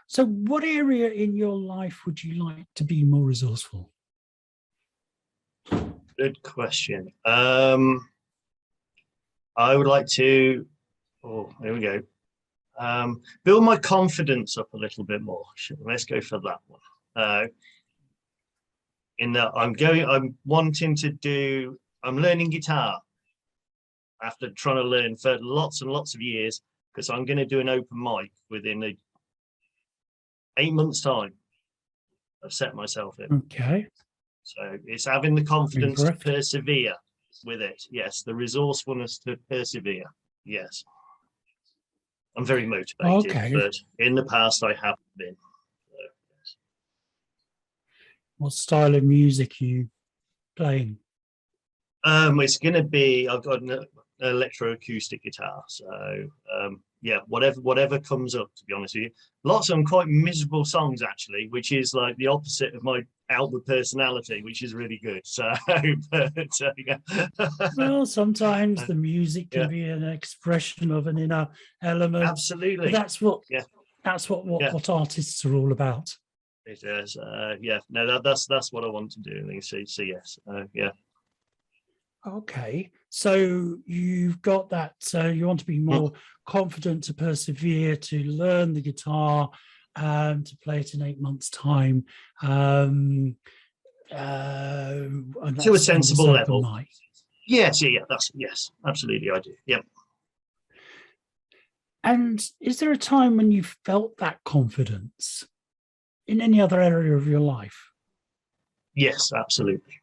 So what area in your life would you like to be more resourceful? Good question. I would like to, here we go. Build my confidence up a little bit more. Let's go for that one. In that I'm learning guitar after trying to learn for lots and lots of years, because I'm going to do an open mic within 8 months' time. I've set myself in. Okay. So it's having the confidence to persevere with it. Yes, the resourcefulness to persevere. Yes. I'm very motivated, but in the past I haven't been. So, yes. What style of music are you playing? It's going to be, I've got an electroacoustic guitar. So yeah, whatever comes up, to be honest with you. Lots of them quite miserable songs, actually, which is like the opposite of my outward personality, which is really good. So, yeah. Well, sometimes the music can be an expression of an inner element. Absolutely. That's what artists are all about. It is. Yeah. No, that's what I want to do. So yes. Yeah. Okay, so you've got that. So you want to be more confident to persevere, to learn the guitar, to play it in 8 months' time. To a sensible level. Yes, yes, absolutely, I do. Yeah. And is there a time when you felt that confidence in any other area of your life? Yes, absolutely.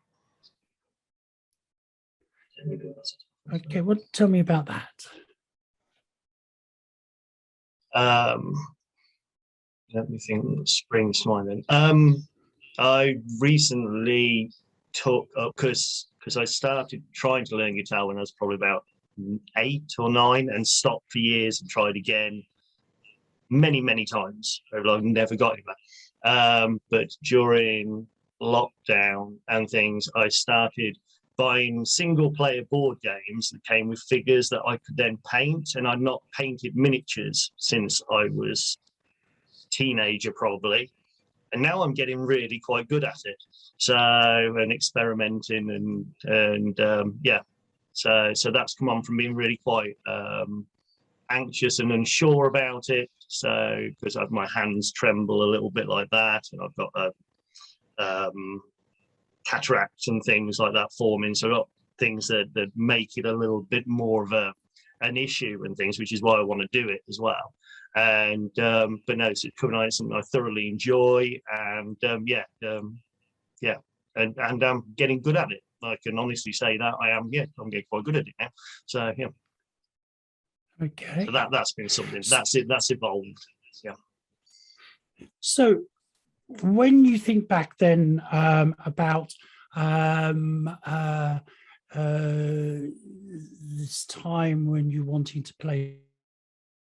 Okay, well, tell me about that. Let me think. Spring smiling. I recently took up because I started trying to learn guitar when I was probably about 8 or 9 and stopped for years and tried again many times. I've never got it back. But during lockdown and things, I started buying single-player board games that came with figures that I could then paint, and I'd not painted miniatures since I was a teenager, probably. And now I'm getting really quite good at it. So, and experimenting and yeah. So that's come on from being really quite anxious and unsure about it. So, because my hands tremble a little bit like that, and I've got a cataracts and things like that forming, so I've got things that make it a little bit more of an issue and things, which is why I want to do it as well. And but no, it's coming out something I thoroughly enjoy, and yeah, and I'm getting good at it. I can honestly say that I'm getting quite good at it now. So yeah. Okay. So that's been something that's evolved. Yeah. So when you think back then about this time when you're wanting to play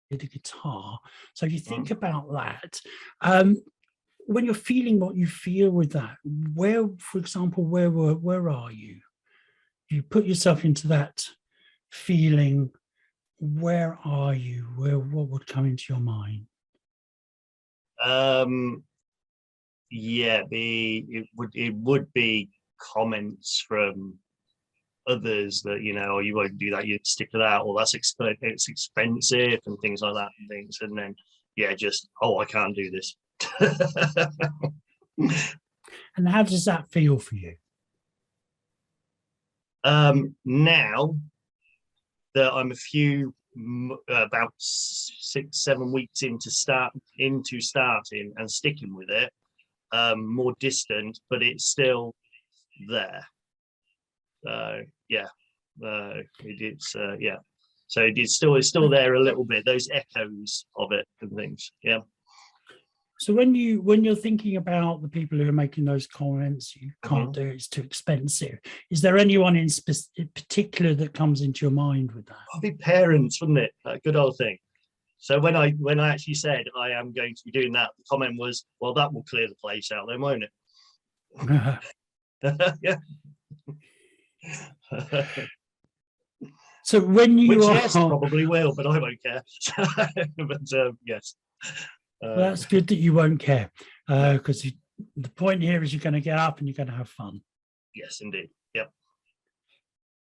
the guitar, so you think about that, when you're feeling what you feel with that, where, for example, where are you? You put yourself into that feeling. Where are you? What would come into your mind? Yeah, it would be comments from others that, you know, oh, you won't do that, you'd stick to that, or it's expensive and things like that and things. And then yeah, just, oh, I can't do this. And how does that feel for you? Now that I'm about 6-7 weeks into starting and sticking with it, more distant, but it's still there. Yeah, it's yeah. So it's still there a little bit. Those echoes of it and things. Yeah. So when you're thinking about the people who are making those comments, you can't do it, it's too expensive. Is there anyone in particular that comes into your mind with that? Probably parents, wouldn't it? That good old thing. So when I actually said I am going to be doing that, the comment was, "Well, that will clear the place out then, won't it?" Yeah. So when you yes, probably will, but I won't care. But yes. Well, that's good that you won't care, because the point here is you're going to get up and you're going to have fun. Yes, indeed. Yep.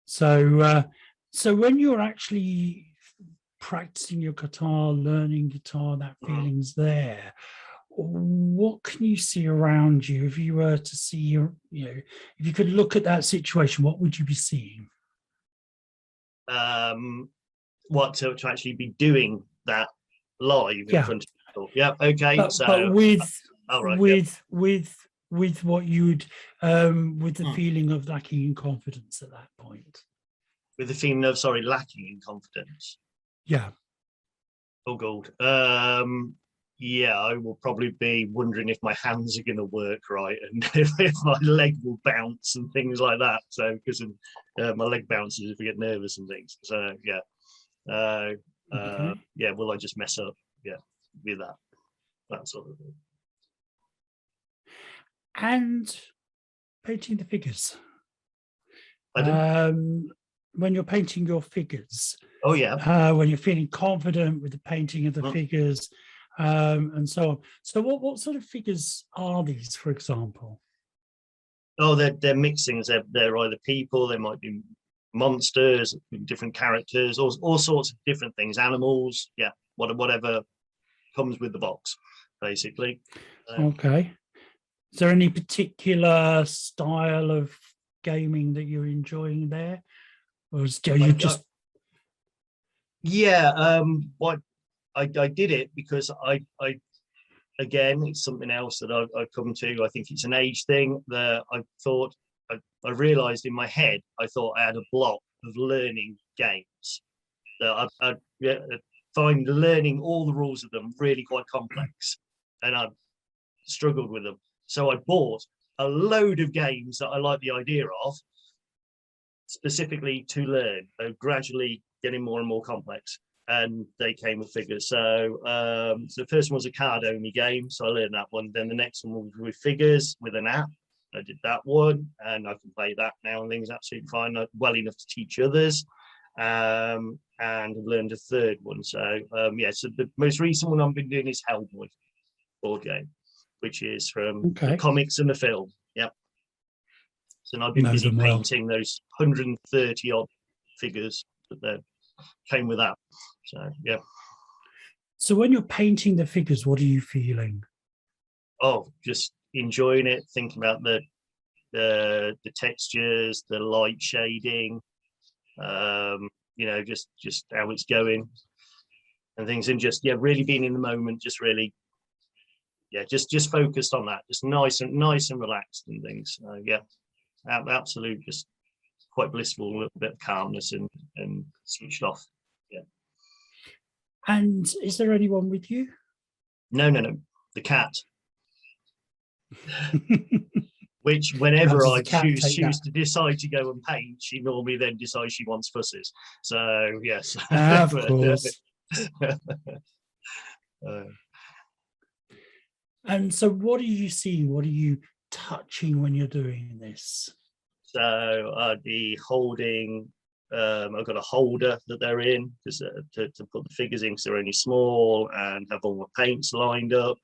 So when you're actually practicing your guitar, learning guitar, that feeling's there, what can you see around you? If you were to see if you could look at that situation, what would you be seeing? What to actually be doing that live in front of people? Yeah. Okay. But with yep. with what you would with the feeling of lacking in confidence at that point. With the feeling of lacking in confidence. Yeah. Oh God. Yeah, I will probably be wondering if my hands are going to work right and if my leg will bounce and things like that. So because my leg bounces if I get nervous and things. So yeah. Yeah, will I just mess up? Yeah, with that sort of thing. And painting the figures. Pardon? When you're painting your figures. Oh yeah. When you're feeling confident with the painting of the figures, and so on. So what sort of figures are these, for example? Oh, they're mixings. They're either people, they might be monsters, different characters, all sorts of different things, animals, yeah, whatever comes with the box, basically. Okay. Is there any particular style of gaming that you're enjoying there? Or is you just... Yeah, what I did it because I again, it's something else that I've come to. I think it's an age thing that I thought, I realized in my head, I thought I had a block of learning games that I find learning all the rules of them really quite complex, and I struggled with them. So I bought a load of games that I like the idea of, specifically to learn. They're gradually getting more and more complex, and they came with figures. So the first one was a card only game, so I learned that one. Then the next one was with figures with an app. I did that one, and I can play that now, and things absolutely fine, well enough to teach others. And I've learned a third one. So yeah, so the most recent one I've been doing is Hellboy board game, which is from the comics and the film. Yep. So I've been busy painting those 130 odd figures that came with that. So yeah. So when you're painting the figures, what are you feeling? Oh, just enjoying it, thinking about the textures, the light shading, just how it's going and things, and just really being in the moment, just really just focused on that, just nice and relaxed and things. Absolute, just quite blissful, a little bit of calmness and switched off. Yeah. And is there anyone with you? No, the cat. Which whenever I choose to decide to go and paint, she normally then decides she wants fusses. So yes. Of course. And so what are you seeing? What are you touching when you're doing this? So I'd be holding, I've got a holder that they're in because to put the figures in, because they're only small, and have all my paints lined up.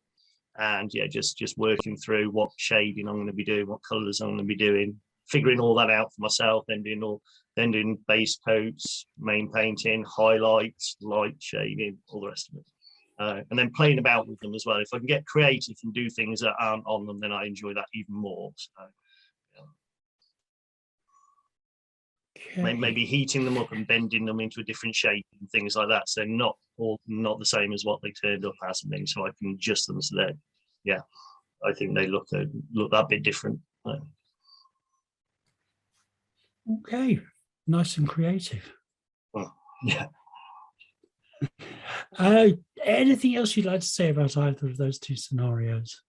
And yeah, just working through what shading I'm going to be doing, what colors I'm going to be doing, figuring all that out for myself, then doing base coats, main painting, highlights, light shading, all the rest of it. And then playing about with them as well. If I can get creative and do things that aren't on them, then I enjoy that even more. So, yeah. Maybe heating them up and bending them into a different shape and things like that. So not the same as what they turned up as and things. So I can adjust them so that, yeah, I think they look that bit different. Okay, nice and creative. Well, yeah. Anything else you'd like to say about either of those two scenarios?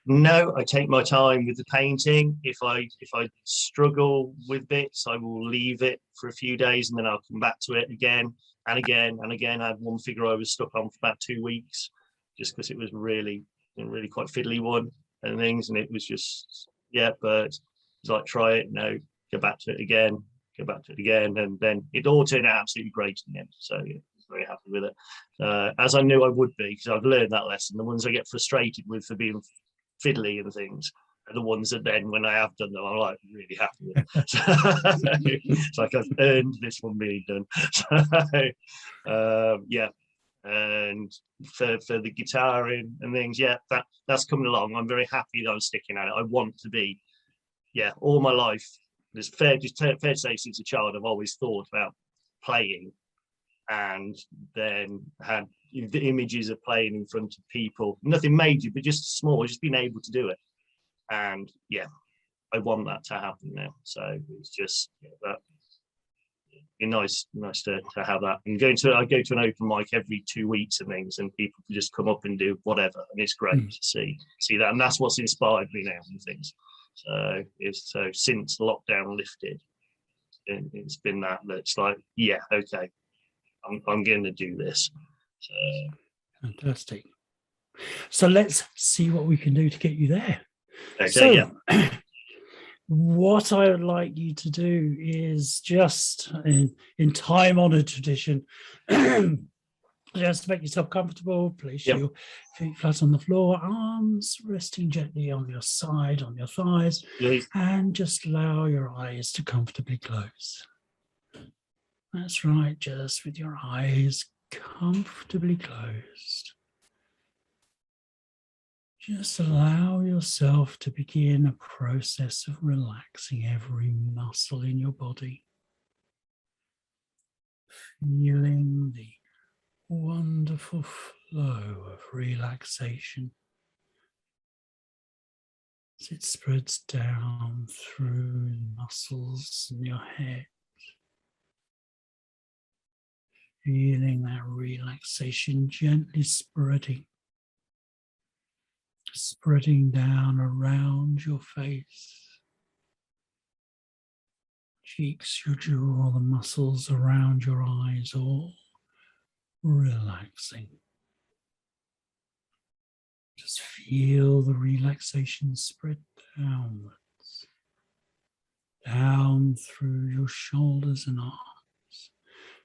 No, I take my time with the painting. If I struggle with bits, I will leave it for a few days and then I'll come back to it again and again and again. I had one figure I was stuck on for about 2 weeks, just because it was really quite fiddly one and things, and it was just but it's like, try it, no, go back to it again, and then it all turned out absolutely great in the end. So yeah, very happy with it, as I knew I would be, because I've learned that lesson. The ones I get frustrated with for being fiddly and things are the ones that then, when I have done them, I'm like really happy with. So, it's like I've earned this one being done. So, yeah. And for the guitar and things, yeah, that's coming along. I'm very happy that I'm sticking at it. I want to be, yeah, all my life. It's fair to say, since a child, I've always thought about playing, and then had the images of playing in front of people. Nothing major, but just small, just being able to do it. And yeah, I want that to happen now. So it's just that. Nice to have that. And I go to an open mic every 2 weeks and things, and people can just come up and do whatever, and it's great to see that. And that's what's inspired me now and things. So since lockdown lifted, it's been that's like, yeah, okay, I'm going to do this. So fantastic. So let's see what we can do to get you there. Okay, so yeah. What I would like you to do is, just in time-honored tradition, just make yourself comfortable. Place your feet flat on the floor, arms resting gently on your side, on your thighs, and just allow your eyes to comfortably close. That's right, just with your eyes comfortably closed. Just allow yourself to begin a process of relaxing every muscle in your body. Feeling the wonderful flow of relaxation as it spreads down through the muscles in your head. Feeling that relaxation gently spreading down around your face, cheeks, your jaw, the muscles around your eyes, all relaxing. Just feel the relaxation spread downwards, down through your shoulders and arms.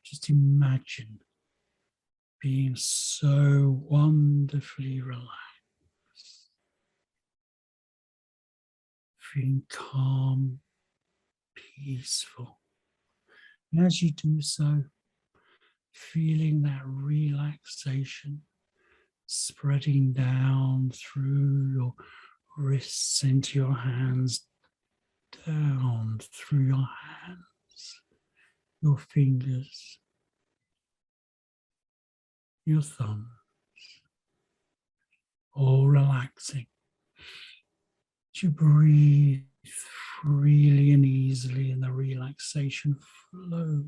Just imagine being so wonderfully relaxed. Feeling calm, peaceful. And as you do so, feeling that relaxation spreading down through your wrists into your hands, down through your hands, your fingers, your thumbs, all relaxing. You breathe freely and easily, and the relaxation flows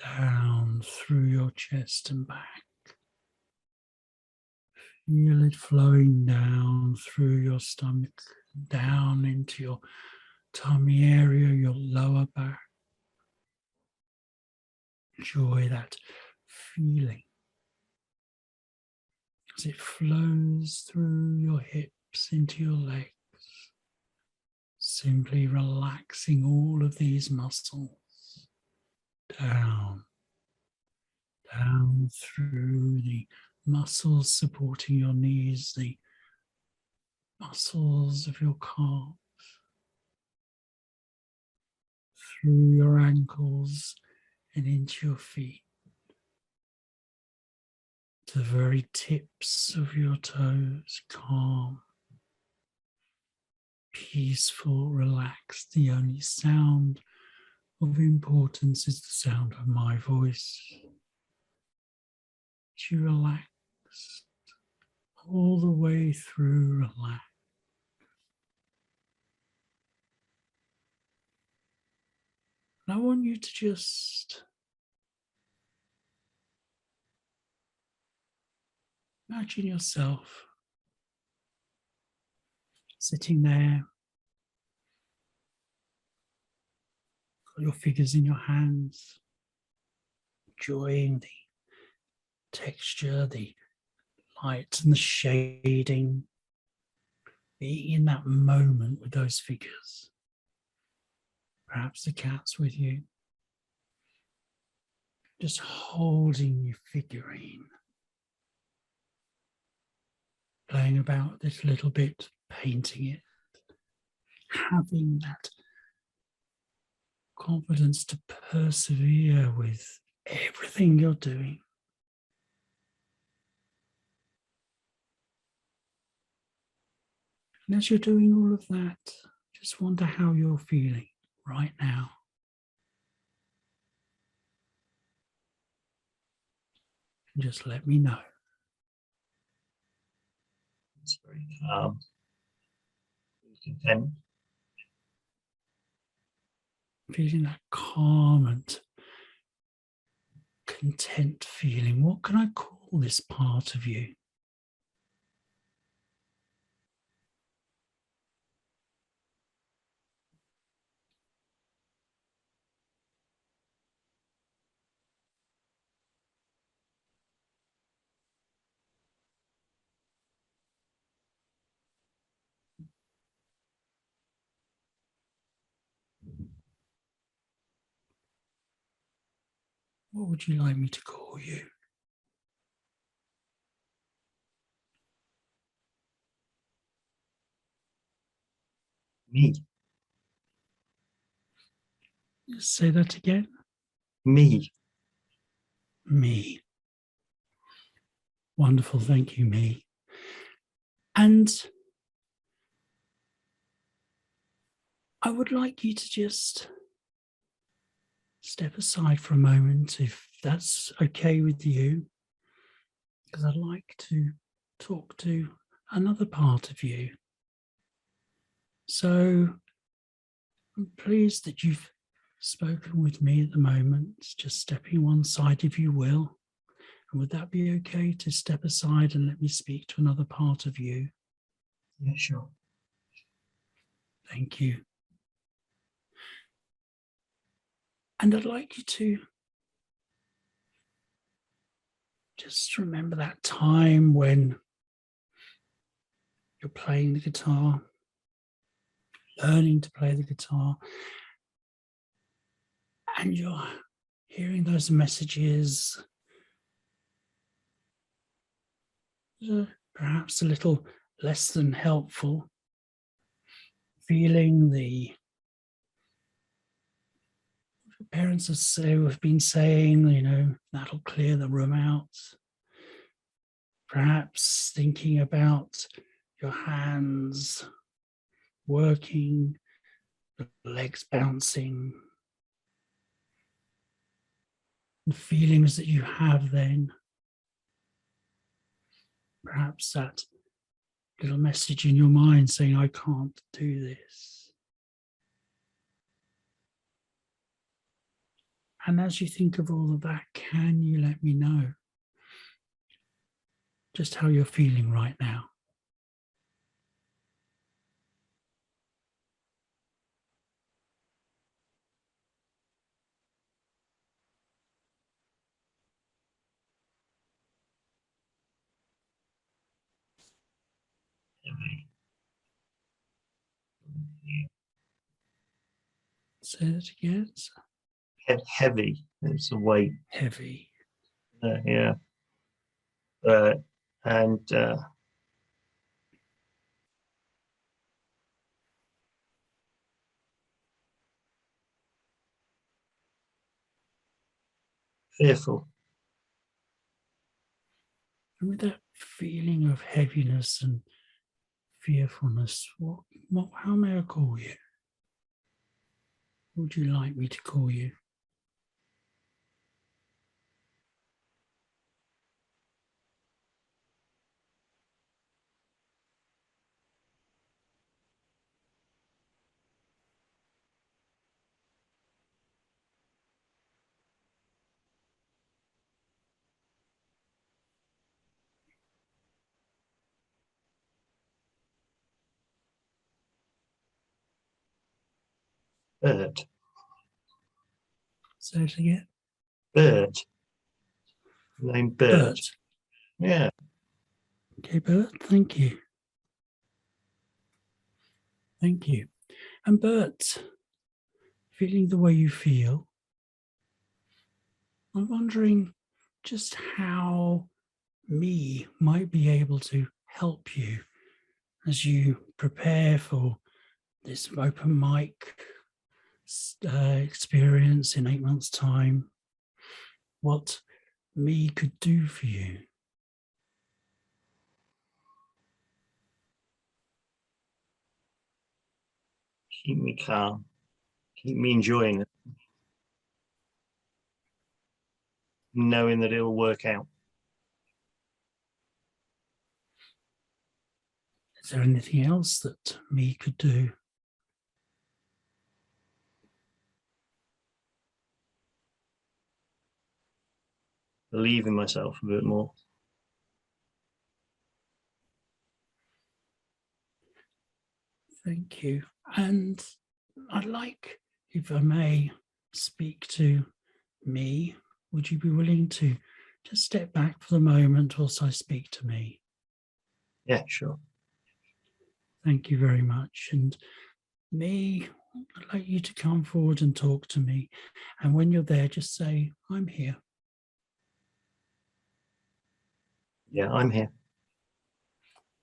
down through your chest and back. Feel it flowing down through your stomach, down into your tummy area, your lower back. Enjoy that feeling as it flows through your hips into your legs. Simply relaxing all of these muscles down through the muscles supporting your knees, the muscles of your calves, through your ankles and into your feet, to the very tips of your toes, calm, peaceful, relaxed. The only sound of importance is the sound of my voice. You relax all the way through, relax. And I want you to just imagine yourself sitting there, got your fingers in your hands, enjoying the texture, the light and the shading, being in that moment with those figures. Perhaps the cat's with you. just holding your figurine, playing about this little bit, painting it, having that confidence to persevere with everything you're doing. And as you're doing all of that, just wonder how you're feeling right now. And just let me know. It's very calm, content. Feeling that calm and content feeling. What can I call this part of you? What would you like me to call you? Me. Say that again. Me. Me. Wonderful. Thank you, me. And I would like you to just step aside for a moment, if that's okay with you, because I'd like to talk to another part of you. So I'm pleased that you've spoken with me at the moment, just stepping one side if you will. And would that be okay to step aside and let me speak to another part of you? Yeah, sure. Thank you. And I'd like you to just remember that time when you're playing the guitar, learning to play the guitar, and you're hearing those messages, perhaps a little less than helpful, feeling the parents have been saying, that'll clear the room out. Perhaps thinking about your hands working, the legs bouncing, the feelings that you have then. Perhaps that little message in your mind saying, I can't do this. And as you think of all of that, can you let me know just how you're feeling right now? Heavy. Say it again. Heavy. It's a weight. Heavy. Yeah. And fearful. And with that feeling of heaviness and fearfulness, how may I call you? What would you like me to call you? Bird. Say it again. Bird. Name Bird. Bert. Yeah. Okay, Bert, thank you. Thank you. And Bert, feeling the way you feel, I'm wondering just how me might be able to help you as you prepare for this open mic experience in 8 months' time. What me could do for you. Keep me calm. Keep me enjoying it. Knowing that it'll work out. Is there anything else that me could do? Believe in myself a bit more. Thank you. And I'd like, if I may, speak to me. Would you be willing to just step back for the moment whilst I speak to me? Yeah, sure. Thank you very much. And me, I'd like you to come forward and talk to me. And when you're there, just say, I'm here. Yeah, I'm here.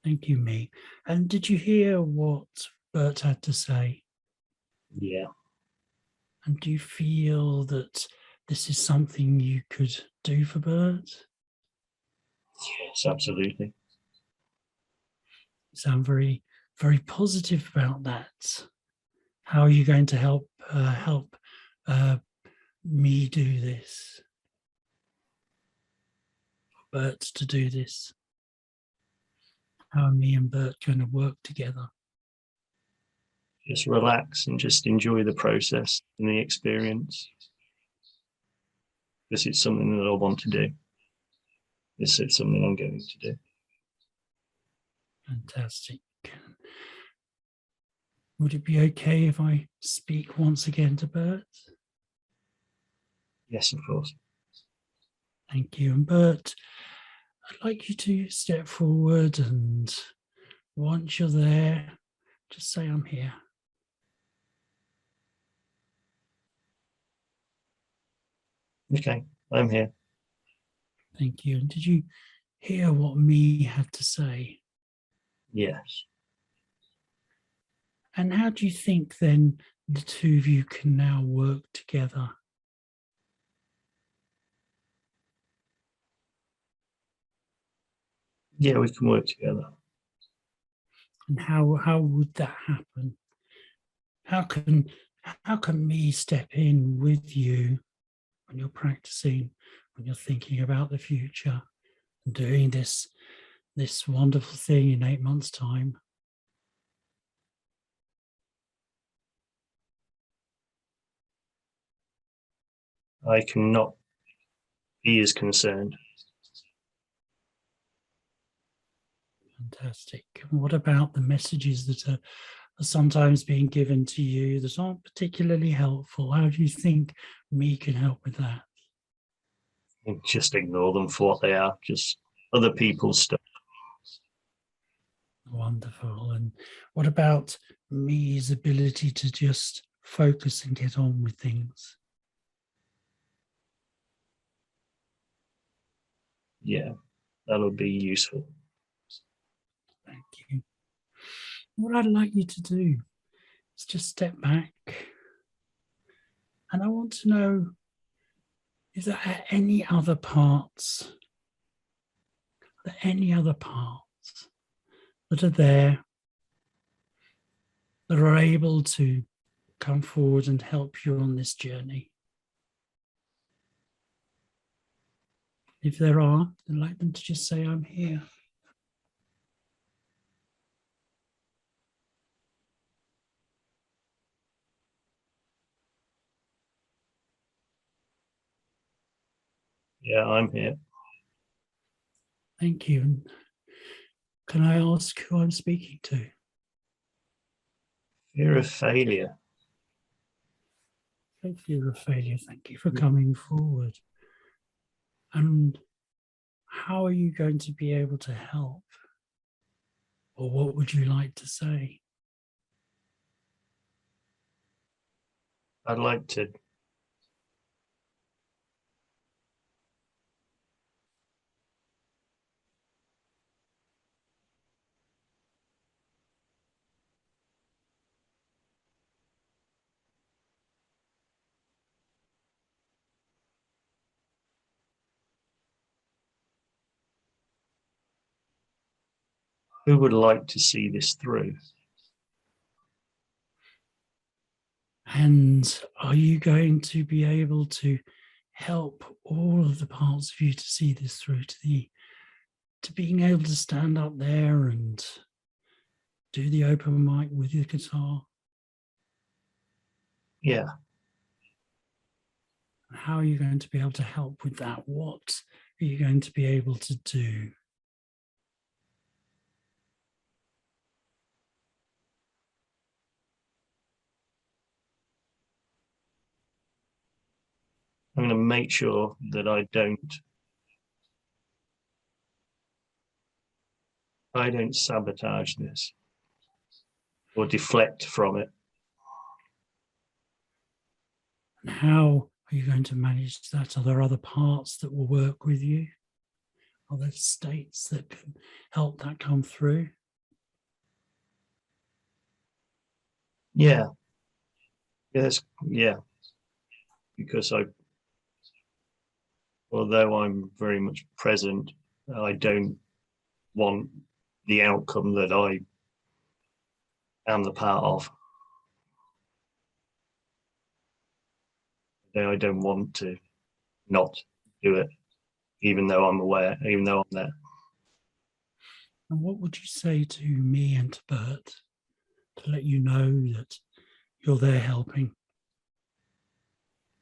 Thank you, me. And did you hear what Bert had to say? Yeah. And do you feel that this is something you could do for Bert? Yes, absolutely. You sound very, very positive about that. How are you going to help me do this? Bert to do this? How are me and Bert going to work together? Just relax and just enjoy the process and the experience. This is something that I want to do. This is something I'm going to do. Fantastic. Would it be okay if I speak once again to Bert? Yes, of course. Thank you. And Bert, I'd like you to step forward, and once you're there, just say, I'm here. Okay, I'm here. Thank you. And did you hear what me had to say? Yes. And how do you think then the two of you can now work together? Yeah, we can work together. And how would that happen? How can me step in with you when you're practicing, when you're thinking about the future and doing this wonderful thing in 8 months' time? I cannot be as concerned. Fantastic. And what about the messages that are sometimes being given to you that aren't particularly helpful? How do you think me can help with that? And just ignore them for what they are, just other people's stuff. Wonderful. And what about me's ability to just focus and get on with things? Yeah, that'll be useful. Thank you. What I'd like you to do is just step back, and I want to know, is there any other parts, that are there that are able to come forward and help you on this journey? If there are, I'd like them to just say, I'm here. Yeah, I'm here. Thank you. And can I ask who I'm speaking to? Fear of failure. Thank you, Raphaelia. Thank you for coming forward. And how are you going to be able to help? Or what would you like to say? I'd like to Who would like to see this through? And are you going to be able to help all of the parts of you to see this through to being able to stand up there and do the open mic with your guitar? Yeah. How are you going to be able to help with that? What are you going to be able to do? I'm going to make sure that I don't sabotage this or deflect from it. And how are you going to manage that? Are there other parts that will work with you? Are there states that can help that come through? Yeah. Yes. Yeah. Because although I'm very much present, I don't want the outcome that I am the part of. I don't want to not do it, even though I'm aware, even though I'm there. And what would you say to me and to Bert to let you know that you're there helping?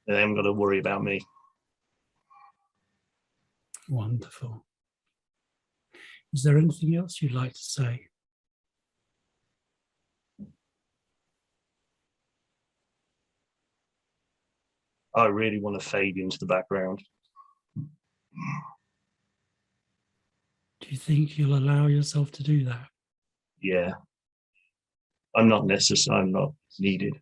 They haven't got to worry about me. Wonderful. Is there anything else you'd like to say? I really want to fade into the background. Do you think you'll allow yourself to do that? Yeah. I'm not needed.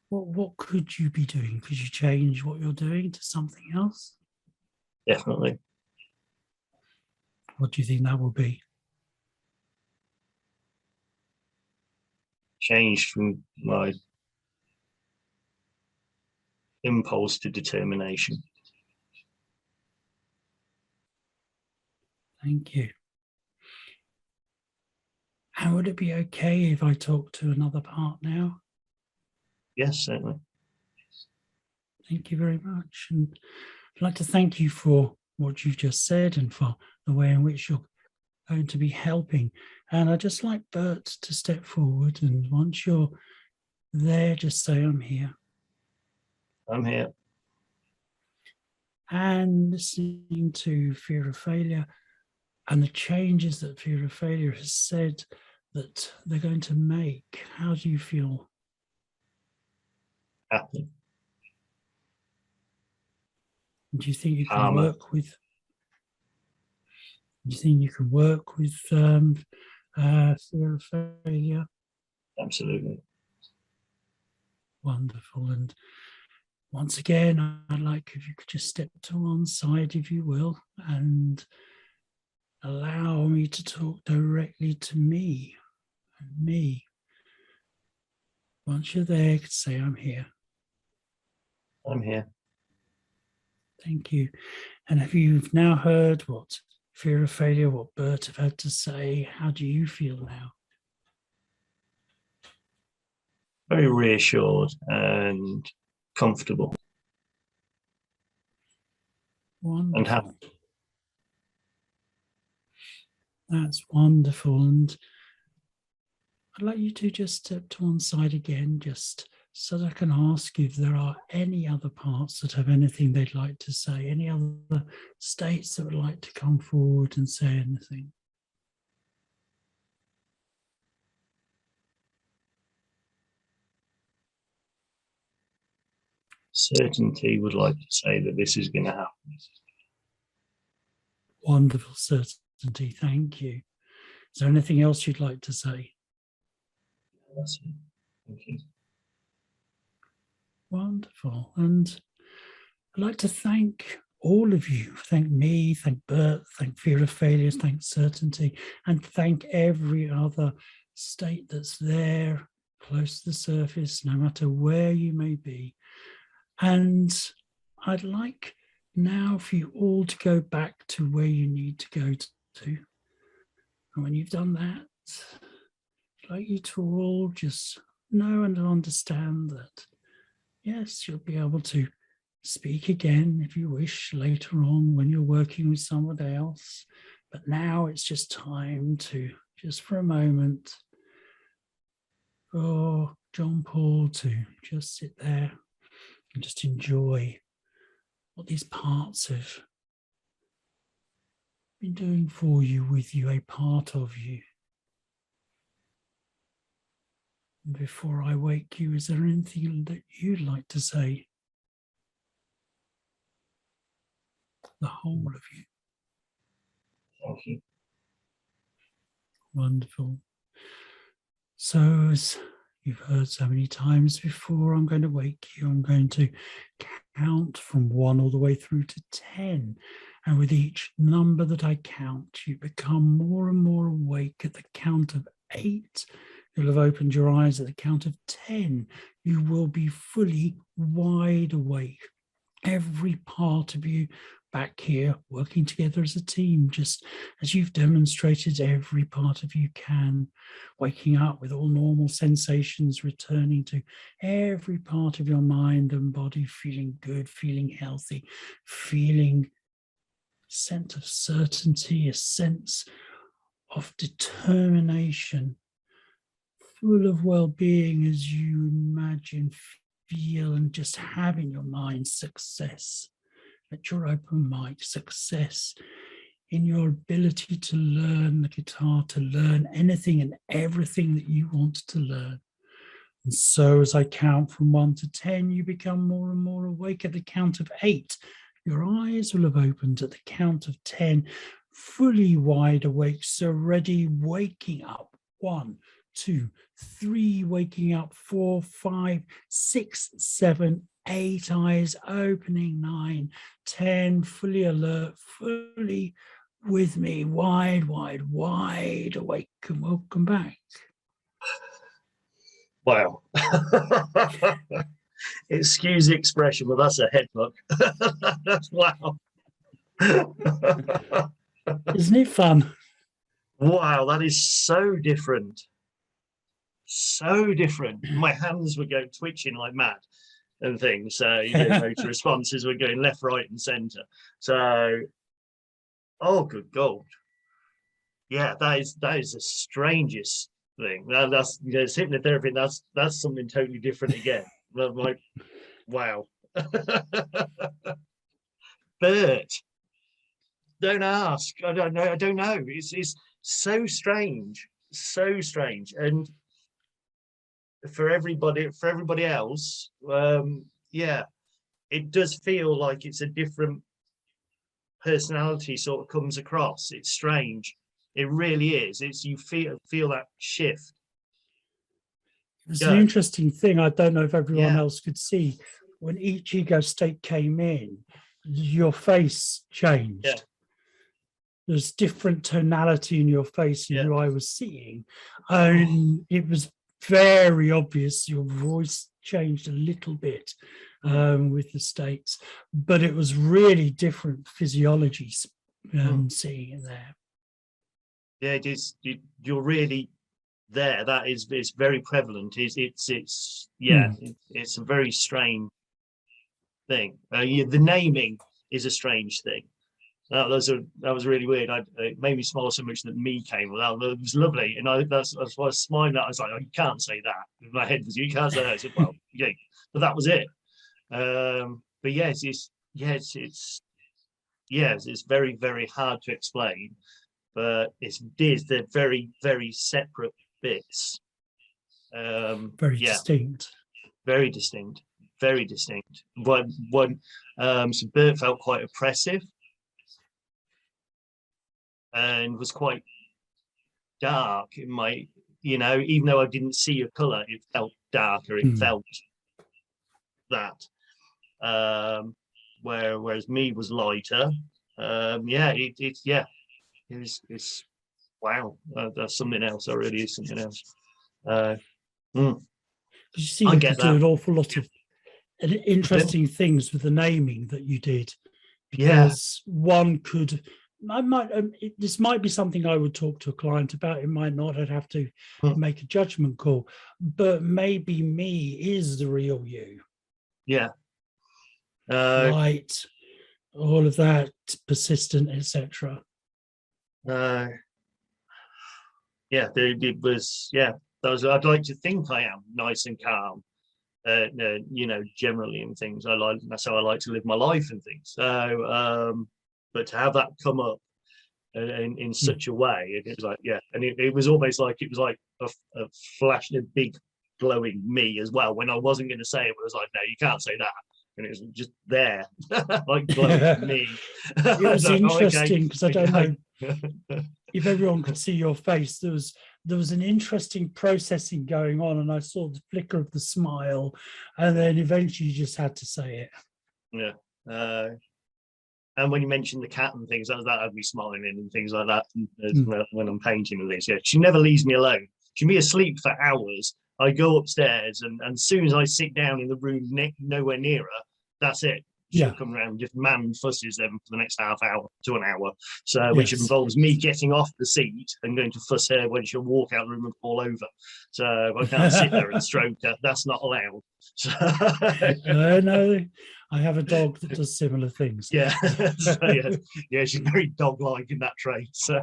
What could you be doing? Could you change what you're doing to something else? Definitely. What do you think that will be? Changed from my impulse to determination. Thank you. And would it be okay if I talk to another part now? Yes, certainly. Thank you very much. And I'd like to thank you for what you've just said and for the way in which you're going to be helping. And I'd just like Bert to step forward. And once you're there, just say, I'm here. I'm here. And listening to fear of failure and the changes that fear of failure has said that they're going to make. How do you feel? Happy. Do you think you can Calmer. work with? Do you think you can work with fear of failure? Absolutely. Wonderful. And once again, I'd like if you could just step to one side, if you will, and allow me to talk directly to me. Me. Once you're there, you could say, I'm here. I'm here. Thank you. And have you now heard what fear of failure, what Bert have had to say? How do you feel now? Very reassured and comfortable. Wonderful. And happy. That's wonderful. And I'd like you to just step to one side again, just so that I can ask you if there are any other parts that have anything they'd like to say, any other states that would like to come forward and say anything. Certainty would like to say that this is going to happen. Wonderful certainty. Thank you. Is there anything else you'd like to say? That's it. Thank you. Wonderful. And I'd like to thank all of you. Thank me, thank Bert, thank fear of failures, thank certainty, and thank every other state that's there, close to the surface, no matter where you may be. And I'd like now for you all to go back to where you need to go to. And when you've done that, I'd like you to all just know and understand that, yes, you'll be able to speak again if you wish later on when you're working with someone else. But now it's just time to, just for a moment, for John Paul to just sit there and just enjoy what these parts have been doing for you, with you, a part of you. And before I wake you, is there anything that you'd like to say? The whole of you. Thank you. Wonderful. So, as you've heard so many times before, I'm going to wake you. I'm going to count from 1 all the way through to 10. And with each number that I count, you become more and more awake. At the count of 8, you'll have opened your eyes. At the count of 10, you will be fully wide awake. Every part of you back here working together as a team, just as you've demonstrated, every part of you can, waking up with all normal sensations, returning to every part of your mind and body, feeling good, feeling healthy, feeling a sense of certainty, a sense of determination, full of well-being as you imagine, feel, and just have in your mind success. At your open mic, success in your ability to learn the guitar, to learn anything and everything that you want to learn. And so as I count from 1 to 10, you become more and more awake. At the count of 8, your eyes will have opened. At the count of 10, fully wide awake, so ready, waking up. 1, 2, 3, waking up. 4, 5, 6, 7, 8, eyes opening. 9, 10, fully alert, fully with me, wide, wide, wide awake, and welcome back. Wow. Excuse the expression, but that's a headbutt. That's wow. Isn't it fun? Wow, that is so different. So different. My hands were going twitching like mad and things. So motor responses were going left, right, and centre. So, oh, good God. Yeah, that is the strangest thing. That's it's hypnotherapy. That's something totally different again. Like, wow. Bert, don't ask. I don't know. I don't know. It's so strange, and for everybody else, yeah, it does feel like it's a different personality sort of comes across. It's strange. It really is. It's you feel that shift. It's an interesting thing. I don't know if everyone else could see. When each ego state came in, your face changed. Yeah. There's different tonality in your face than who I was seeing. And it was very obvious your voice changed a little bit with the states, but it was really different physiology seeing it there. Yeah, it is. You're really there. That is, it's very prevalent. It's a very strange thing. The naming is a strange thing. That was really weird. It made me smile so much that me came. That was lovely, and that's why I was smiling. I was like, oh, you can't say that. In my head was, you can't say that. I said, well, yeah, but that was it. But yes, it's very, very hard to explain. But they're very, very separate bits. Very distinct. Very distinct. Very distinct. So Bert felt quite oppressive and was quite dark in my, even though I didn't see a colour, it felt darker. It felt that. Whereas me was lighter. It's wow. That's something else. That really is something else. You see, you could do an awful lot of interesting things with the naming that you did, because one could I might, this might be something I would talk to a client about. It might not. I'd have to make a judgment call. But maybe me is the real you. Yeah. Light, all of that, persistent, etc. Yeah, it was. Yeah, that was. I'd like to think I am nice and calm. You know, generally in things, that's how I like to live my life and things. So, but to have that come up in such a way, it was like, yeah, and it was almost like it was like a flash, a big glowing me as well. When I wasn't going to say it, but I was like, no, you can't say that, and it was just there, like glowing me. It was interesting because I don't know know. if everyone could see your face. There was an interesting processing going on, and I saw the flicker of the smile, and then eventually you just had to say it. Yeah. And when you mentioned the cat and things, that had me smiling and things like that when I'm painting and things. Yeah, she never leaves me alone. She'll be asleep for hours. I go upstairs, and as soon as I sit down in the room nowhere near her, that's it. She'll come around, just man fusses them for the next half hour to an hour. So, which involves me getting off the seat and going to fuss her when she'll walk out the room and fall over. So I can't sit there and stroke her. That's not allowed. So, no, I have a dog that does similar things. Yeah, so, yeah, she's very dog-like in that trait. So,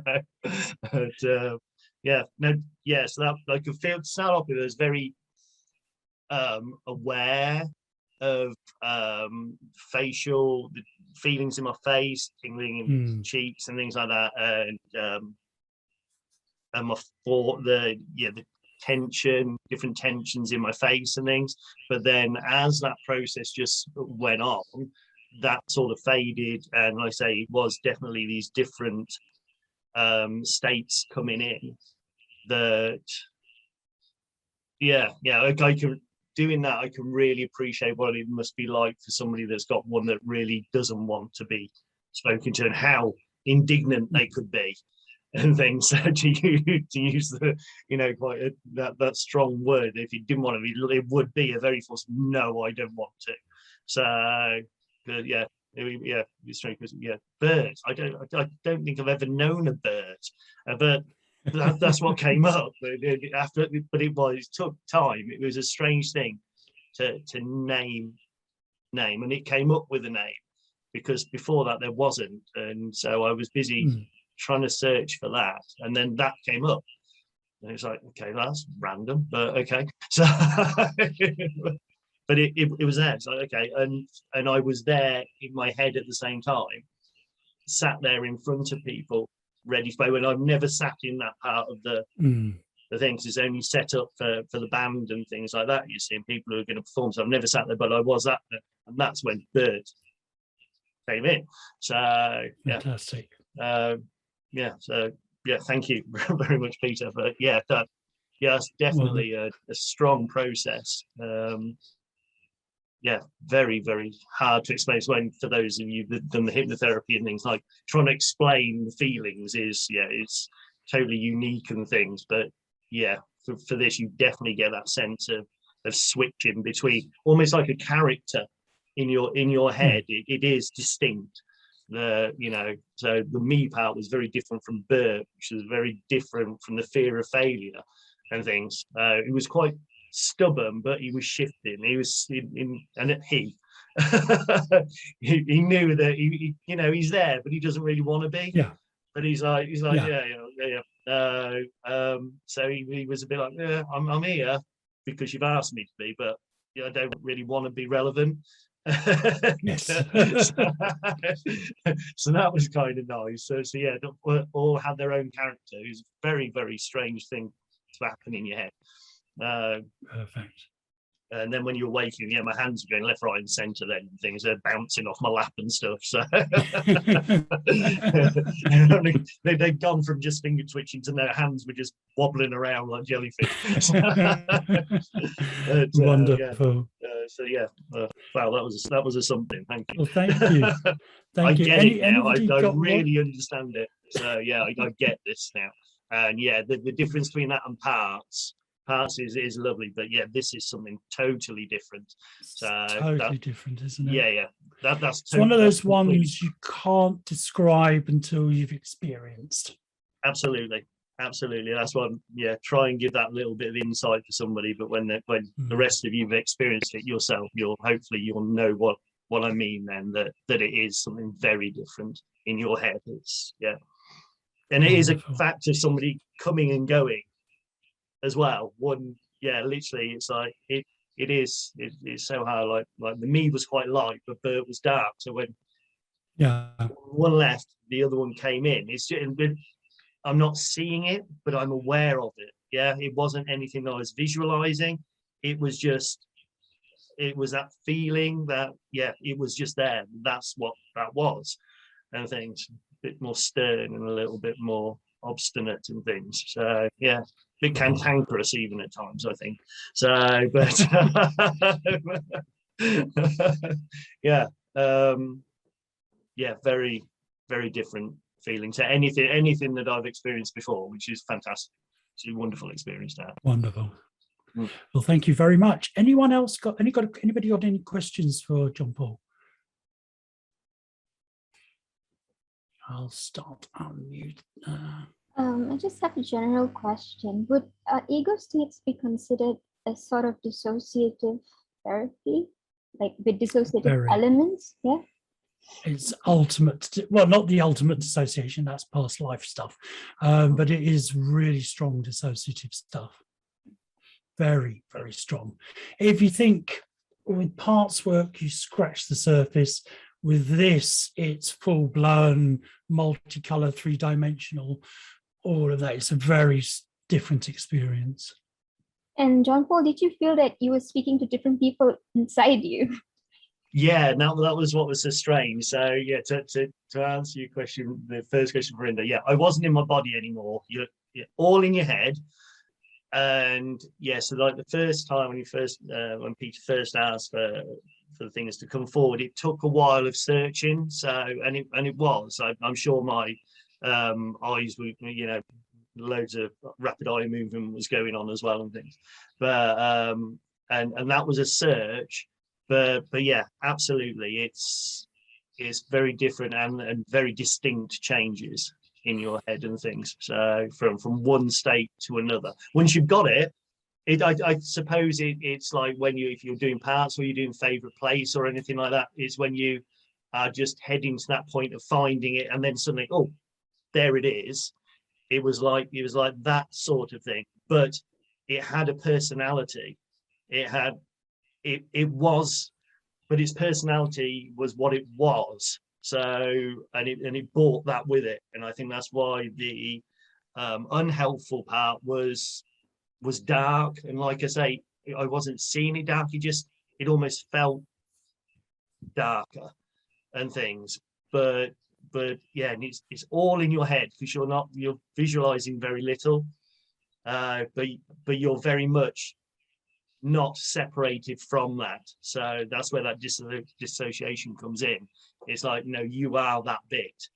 but, yeah, no, yeah. So that I could feel to start off with, I was very aware of facial feelings in my face, tingling in cheeks and things like that, and my the tension, different tensions in my face and things. But then as that process just went on, that sort of faded, and like I say, it was definitely these different states coming in that I can, doing that, I can really appreciate what it must be like for somebody that's got one that really doesn't want to be spoken to, and how indignant they could be and things. To use the, you know, quite that strong word. If you didn't want to be, it would be a very forced no, I don't want to. So it's strange because birds. I don't think I've ever known a bird, but that's what came up after. But it took time. It was a strange thing to name, and it came up with a name because before that there wasn't, and so I was busy trying to search for that, and then that came up, and it's like, okay, that's random, but okay. So, but it was there. It's like, okay, and I was there in my head at the same time, sat there in front of people, ready for when I've never sat in that part of the things. It's only set up for the band and things like that. You're seeing people who are going to perform. So I've never sat there, but I was at there, and that's when birds came in. So fantastic. So thank you very much, Peter. But it's definitely a strong process. Very, very hard to explain. So for those of you that done the hypnotherapy and things, like trying to explain the feelings is it's totally unique and things. But for this, you definitely get that sense of switching between, almost like a character in your head. It is distinct. So the me part was very different from Bert, which was very different from the fear of failure and things. It was quite stubborn, but he was shifting. He was he knew that he's there, but he doesn't really want to be. But he's like so he was a bit like, I'm here because you've asked me to be, but I don't really want to be relevant. Yes. So that was kind of nice. So all had their own character. It was a very, very strange thing to happen in your head. Perfect. And then when you're waking, my hands are going left, right, and centre. Then things are bouncing off my lap and stuff. So they've gone from just finger twitching to their hands were just wobbling around like jellyfish. Wonderful. Wow, that was a something. Thank you. Well, thank you. I get it now. I really understand it. So I get this now. And the difference between that and parts is lovely, but this is something totally different. So totally different, isn't it? That's It's one of that's those complete. ones you can't describe until you've experienced. Absolutely, absolutely. That's what. Yeah, try and give that little bit of insight for somebody, but when the rest of you've experienced it yourself, you'll know what I mean. Then that it is something very different in your head. It's and it is a Wonderful. fact of somebody coming and going as well. One, literally, it's like it's so hard. Like the me was quite light, but Bert was dark. So when Yeah. one left, the other one came in. It's just, I'm not seeing it, but I'm aware of it. Yeah, it wasn't anything that I was visualizing. It was that feeling that it was just there. That's what that was, and things a bit more stern and a little bit more obstinate and things. So a bit cantankerous even at times, I think. So, but very, very different feeling to anything that I've experienced before, which is fantastic. It's a wonderful experience to have. Wonderful. Mm. Well, thank you very much. Anyone else anybody got any questions for John Paul? I'll start unmute. I just have a general question. Would ego states be considered a sort of dissociative therapy, like with dissociative elements? Yeah. It's ultimate, well, not the ultimate dissociation, that's past life stuff, but it is really strong dissociative stuff. Very, very strong. If you think with parts work, you scratch the surface. With this, it's full-blown, multicolor, three-dimensional, all of that. It's a very different experience. And John Paul, did you feel that you were speaking to different people inside you? Yeah, now that was what was so strange. So to answer your question, the first question, Verinda, I wasn't in my body anymore. You're all in your head. And so like the first time when Peter first asked for the things to come forward, it took a while of searching. So and it was. I'm sure my eyes were, loads of rapid eye movement was going on as well and things. But and that was a search. But absolutely, it's very different and very distinct changes in your head and things. So from one state to another. Once you've got it, I suppose it's like if you're doing parts or you're doing favorite place or anything like that, it's when you are just heading to that point of finding it and then suddenly, oh, there it is. It was like that sort of thing, but it had a personality. It was, but its personality was what it was. So, and it brought that with it. And I think that's why the unhelpful part was dark. And like I say, I wasn't seeing it dark. It almost felt darker and things. But and it's all in your head because you're visualizing very little. But you're very much not separated from that. So that's where that dissociation comes in. It's like, no, you are that bit.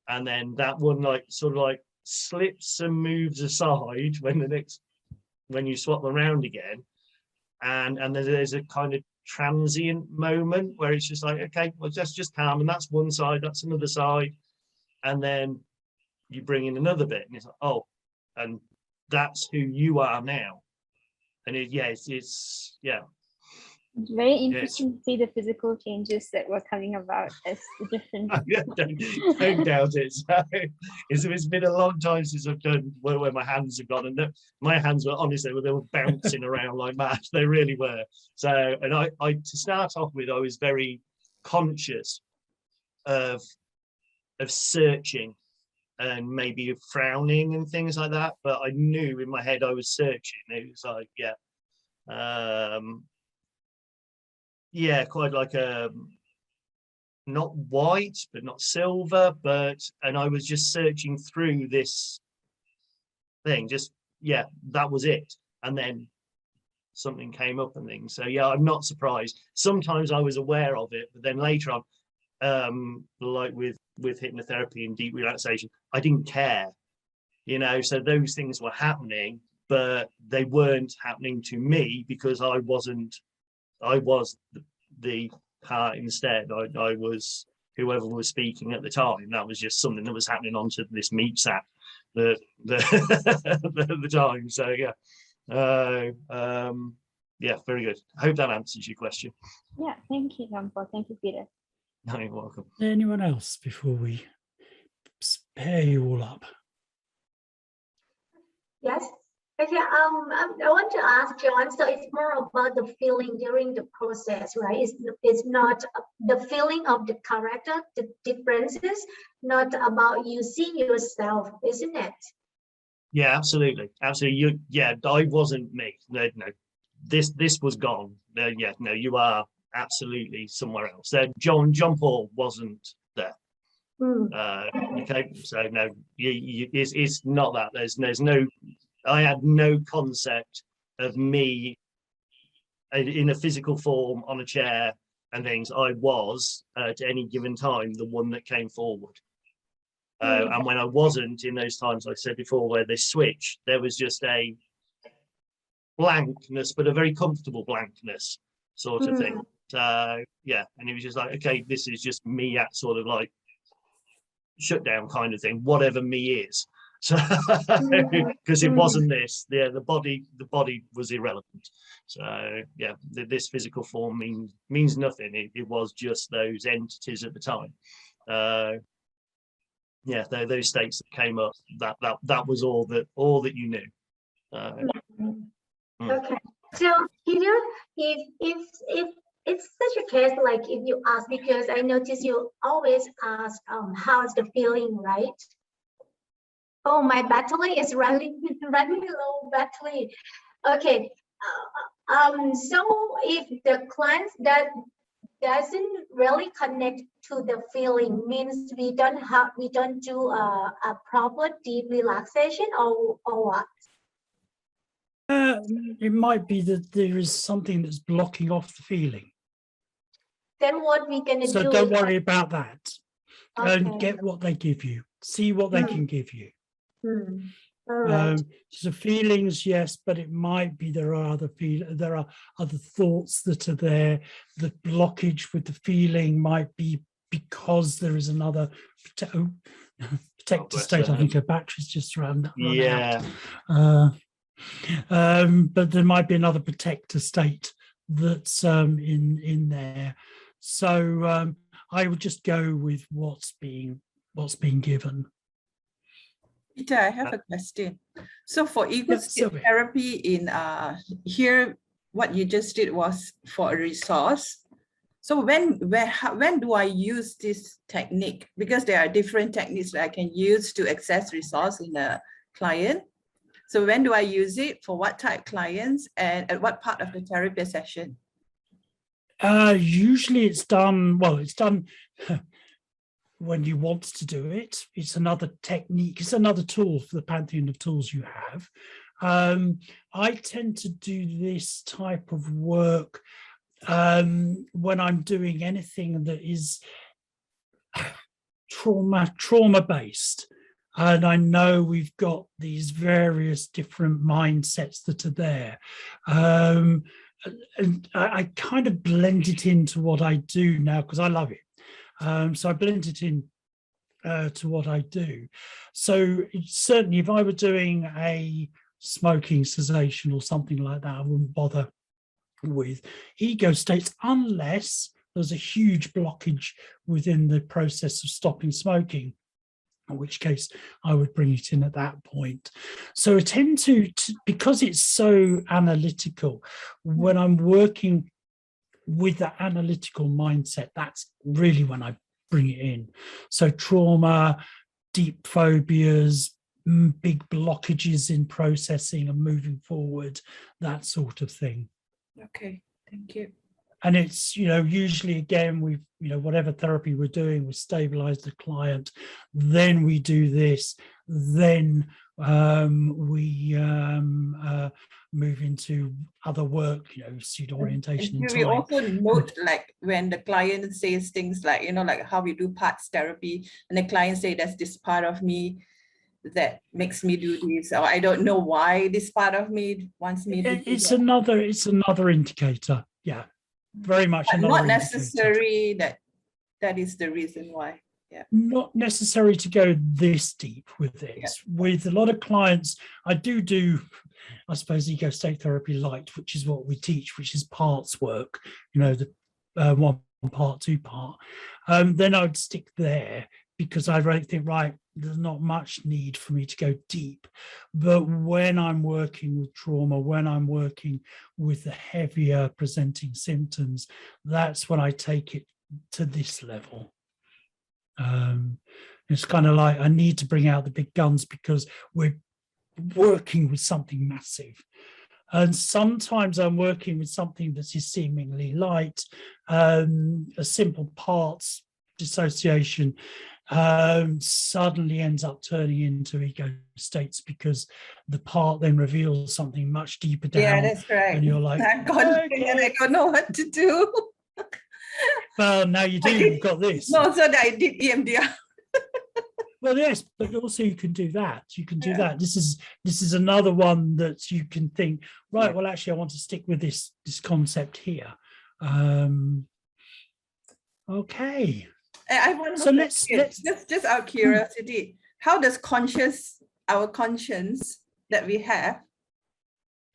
And then that one sort of slips and moves aside when you swap them around again. And there's a kind of transient moment where it's just like, okay, well, that's just calm. And that's one side, that's another side. And then you bring in another bit and it's like, oh, and that's who you are now. And it's very interesting to see the physical changes that were coming about as the different. Don't doubt it. So it's been a long time since I've done where my hands have gone, and my hands were honestly they were bouncing around like mad. They really were. So, and I to start off with, I was very conscious of searching and maybe frowning and things like that, but I knew in my head I was searching. It was like quite like not white but not silver, and I was just searching through this thing, that was it. And then something came up and things. So I'm not surprised. Sometimes I was aware of it, but then later on, like with hypnotherapy and deep relaxation, I didn't care, so those things were happening, but they weren't happening to me because I was the part instead. I was whoever was speaking at the time. That was just something that was happening onto this meet sat the the time. So yeah. Yeah, very good. I hope that answers your question. Yeah, thank you, Jean-Paul. Thank you, Peter. No, you're welcome. Anyone else before we pair you all up? Yes. Okay. I want to ask John. So it's more about the feeling during the process, right? It's not the feeling of the character, the differences, not about you seeing yourself, isn't it? Yeah, absolutely, absolutely. I wasn't me. No, this was gone. Yeah, no, you are absolutely somewhere else. John Paul wasn't there. Okay, so no, it's not that. There's no. I had no concept of me in a physical form on a chair and things. I was at any given time the one that came forward. And when I wasn't in those times, like I said before, where they switched, there was just a blankness, but a very comfortable blankness sort of thing. Yeah, and it was just like, okay, this is just me at sort of like shutdown kind of thing, whatever me is. So because it wasn't this, the body was irrelevant. So yeah, this physical form means nothing. It was just those entities at the time. Yeah, those states that came up, that was all that you knew. Okay, so Peter, if it's such a case, like if you ask, because I notice you always ask how's the feeling, right? Oh, my battery is running low battery. Okay, so if the client that doesn't really connect to the feeling, means we don't do a proper deep relaxation, or what? It might be that there is something that's blocking off the feeling. Then what we gonna do? So don't worry about that. Okay. And get what they give you. See what they can give you. All right. So feelings, yes, but it might be there are other thoughts that are there. The blockage with the feeling might be because there is another protector state. I think her battery's just run out. But there might be another protector state that's in there. So I would just go with what's being given. Peter, I have a question. So for ego state therapy in here, what you just did was for a resource. So when do I use this technique? Because there are different techniques that I can use to access resource in a client. So when do I use it, for what type of clients, and at what part of the therapy session? Usually it's done when you want to do it. It's another technique, it's another tool for the pantheon of tools you have. I tend to do this type of work when I'm doing anything that is trauma based. And I know we've got these various different mindsets that are there. And I kind of blend it into what I do now because I love it. So I blend it in to what I do. So certainly if I were doing a smoking cessation or something like that, I wouldn't bother with ego states unless there's a huge blockage within the process of stopping smoking, in which case I would bring it in at that point. So I tend to because it's so analytical, when I'm working with that analytical mindset, that's really when I bring it in. So trauma, deep phobias, big blockages in processing and moving forward, that sort of thing. Okay, thank you. And it's, usually again, we've, whatever therapy we're doing, we stabilize the client, then we do this, then we move into other work, pseudo orientation. And we also note, like when the client says things like, like how we do parts therapy, and the client say that's this part of me that makes me do this, or I don't know why this part of me wants me to do it's another indicator. Yeah. very much But another not indicator. necessary that is the reason why. Yeah. Not necessary to go this deep with this. Yeah. With a lot of clients, I do, I suppose, ego state therapy light, which is what we teach, which is parts work, you know, the 1 part, 2 part. Then I would stick there because I really think, right, there's not much need for me to go deep. But when I'm working with trauma, when I'm working with the heavier presenting symptoms, that's when I take it to this level. It's kind of like I need to bring out the big guns because we're working with something massive. And sometimes I'm working with something that is seemingly light, a simple parts dissociation suddenly ends up turning into ego states because the part then reveals something much deeper down. Yeah, that's right. And you're like, I'm confused and I don't know what to do. Well, now you do, you've got this. No, so that I did EMDR. Well, yes, but also you can do that. You can do that. This is another one that you can think, right, well, actually, I want to stick with this concept here. Okay. I want to so let's just out of curiosity, how does our conscience that we have,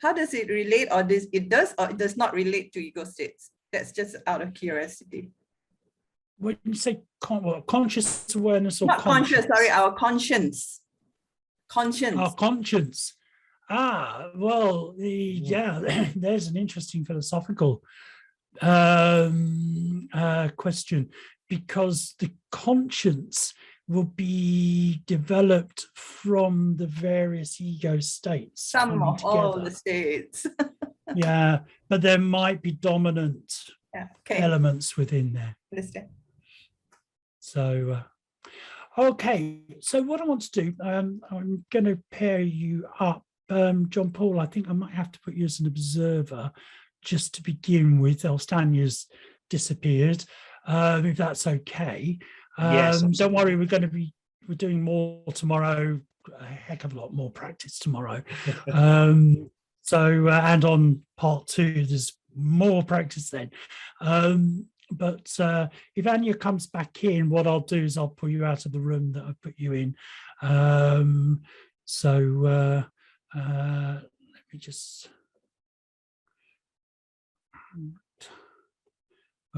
how does it relate, or it does not relate to ego states? That's just out of curiosity. When you say conscious awareness or not conscious, sorry, our conscience. Our conscience. Well, yeah, there's an interesting philosophical question, because the conscience will be developed from the various ego states. Some of all the states. Yeah, but there might be dominant elements within there. Understand. So, okay. So what I want to do, I'm going to pair you up. John Paul, I think I might have to put you as an observer just to begin with, else Tanya's disappeared, if that's okay. Yes, don't worry, we're doing more tomorrow, a heck of a lot more practice tomorrow. And on part 2, there's more practice then. But if Anya comes back in, what I'll do is I'll pull you out of the room that I put you in. Let me just...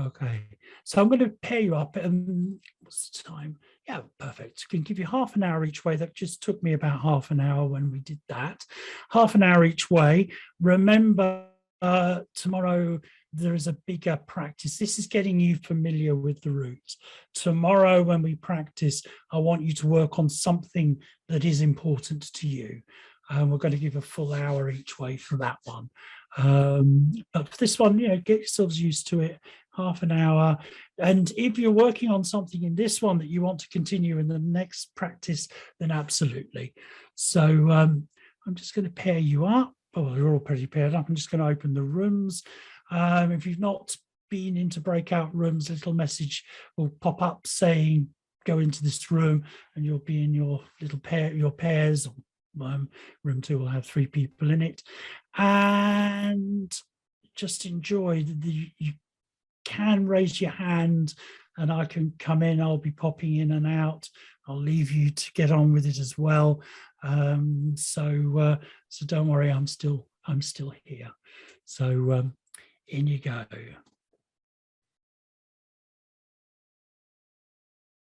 Okay, so I'm going to pair you up. What's the time? Yeah, perfect. Can give you half an hour each way. That just took me about half an hour when we did that. Half an hour each way. Remember, tomorrow there is a bigger practice. This is getting you familiar with the route. Tomorrow when we practice, I want you to work on something that is important to you. We're going to give a full hour each way for that one. But for this one, get yourselves used to it, half an hour. And if you're working on something in this one that you want to continue in the next practice, then absolutely. So I'm just going to pair you up. Oh, you're all pretty paired up. I'm just going to open the rooms. If you've not been into breakout rooms, a little message will pop up saying, go into this room, and you'll be in your little your pairs. Room 2 will have 3 people in it, and just enjoy you can raise your hand and I can come in. I'll be popping in and out. I'll leave you to get on with it as well. So don't worry, I'm still here. So in you go.